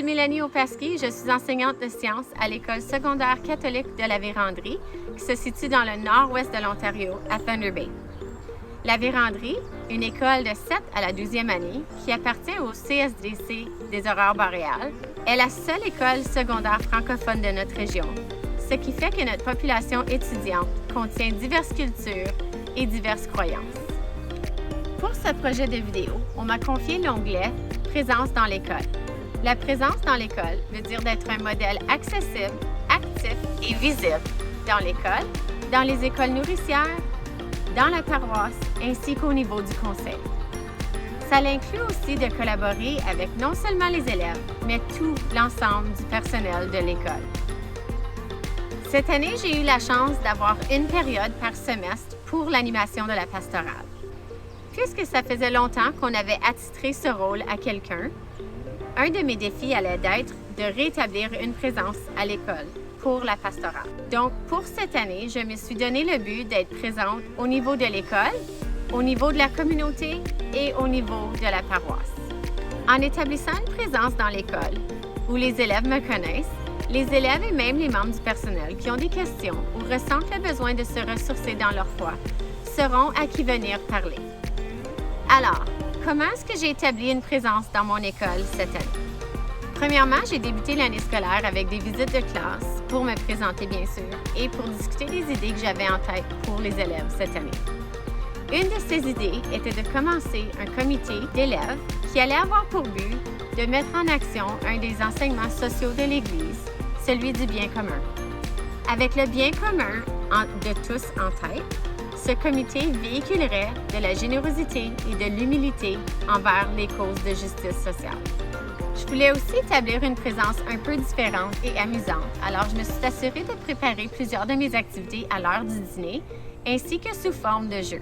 m'appelle Mélanie Opaski, je suis enseignante de sciences à l'École secondaire catholique de la Vérandrie, qui se situe dans le nord-ouest de l'Ontario, à Thunder Bay. La Vérandrie, une école de 7 à la 12e année qui appartient au CSDC des Aurores boréales, est la seule école secondaire francophone de notre région, ce qui fait que notre population étudiante contient diverses cultures et diverses croyances. Pour ce projet de vidéo, on m'a confié l'onglet « Présence dans l'école ». La présence dans l'école veut dire d'être un modèle accessible, actif et visible dans l'école, dans les écoles nourricières, dans la paroisse ainsi qu'au niveau du conseil. Ça inclut aussi de collaborer avec non seulement les élèves, mais tout l'ensemble du personnel de l'école. Cette année, j'ai eu la chance d'avoir une période par semestre pour l'animation de la pastorale. Puisque ça faisait longtemps qu'on avait attitré ce rôle à quelqu'un, un de mes défis allait être de rétablir une présence à l'école pour la pastorale. Donc, pour cette année, je me suis donné le but d'être présente au niveau de l'école, au niveau de la communauté et au niveau de la paroisse. En établissant une présence dans l'école, où les élèves me connaissent, les élèves et même les membres du personnel qui ont des questions ou ressentent le besoin de se ressourcer dans leur foi seront à qui venir parler. Alors, comment est-ce que j'ai établi une présence dans mon école cette année? Premièrement, j'ai débuté l'année scolaire avec des visites de classe pour me présenter bien sûr et pour discuter des idées que j'avais en tête pour les élèves cette année. Une de ces idées était de commencer un comité d'élèves qui allait avoir pour but de mettre en action un des enseignements sociaux de l'Église, celui du bien commun. Avec le bien commun de tous en tête, ce comité véhiculerait de la générosité et de l'humilité envers les causes de justice sociale. Je voulais aussi établir une présence un peu différente et amusante, alors je me suis assurée de préparer plusieurs de mes activités à l'heure du dîner, ainsi que sous forme de jeu.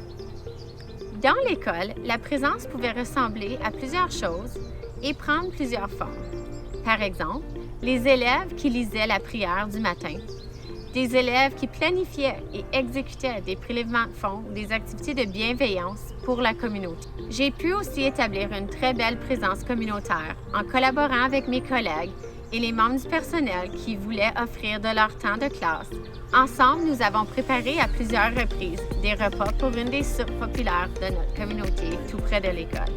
Dans l'école, la présence pouvait ressembler à plusieurs choses et prendre plusieurs formes. Par exemple, les élèves qui lisaient la prière du matin, des élèves qui planifiaient et exécutaient des prélèvements de fonds ou des activités de bienveillance pour la communauté. J'ai pu aussi établir une très belle présence communautaire en collaborant avec mes collègues et les membres du personnel qui voulaient offrir de leur temps de classe. Ensemble, nous avons préparé à plusieurs reprises des repas pour une des soupes populaires de notre communauté tout près de l'école.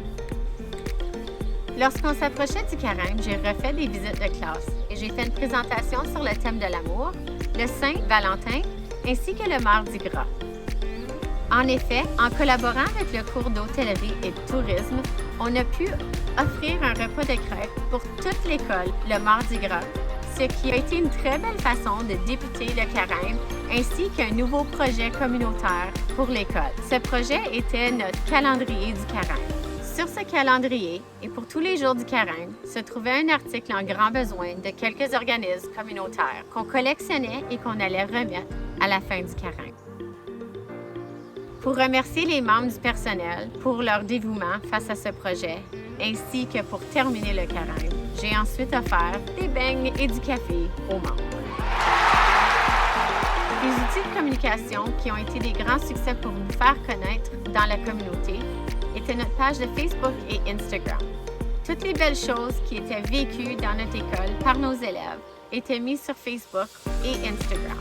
Lorsqu'on s'approchait du carême, j'ai refait des visites de classe et j'ai fait une présentation sur le thème de l'amour, le Saint-Valentin ainsi que le Mardi Gras. En effet, en collaborant avec le cours d'hôtellerie et de tourisme, on a pu offrir un repas de crêpes pour toute l'école le Mardi Gras, ce qui a été une très belle façon de débuter le carême ainsi qu'un nouveau projet communautaire pour l'école. Ce projet était notre calendrier du carême. Sur ce calendrier, et pour tous les jours du carême, se trouvait un article en grand besoin de quelques organismes communautaires qu'on collectionnait et qu'on allait remettre à la fin du carême. Pour remercier les membres du personnel pour leur dévouement face à ce projet, ainsi que pour terminer le carême, j'ai ensuite offert des beignes et du café aux membres. Les outils de communication qui ont été des grands succès pour nous faire connaître dans la communauté était notre page de Facebook et Instagram. Toutes les belles choses qui étaient vécues dans notre école par nos élèves étaient mises sur Facebook et Instagram.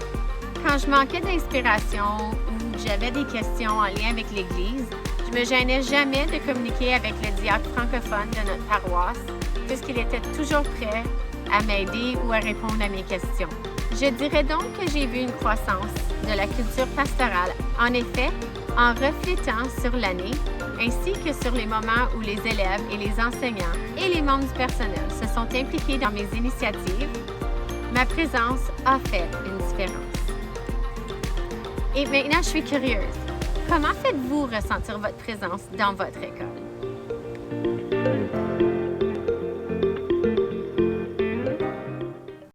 Quand je manquais d'inspiration ou j'avais des questions en lien avec l'Église, je me gênais jamais de communiquer avec le diacre francophone de notre paroisse, puisqu'il était toujours prêt à m'aider ou à répondre à mes questions. Je dirais donc que j'ai vu une croissance de la culture pastorale. En effet, en reflétant sur l'année, ainsi que sur les moments où les élèves et les enseignants et les membres du personnel se sont impliqués dans mes initiatives, ma présence a fait une différence. Et maintenant, je suis curieuse. Comment faites-vous ressentir votre présence dans votre école?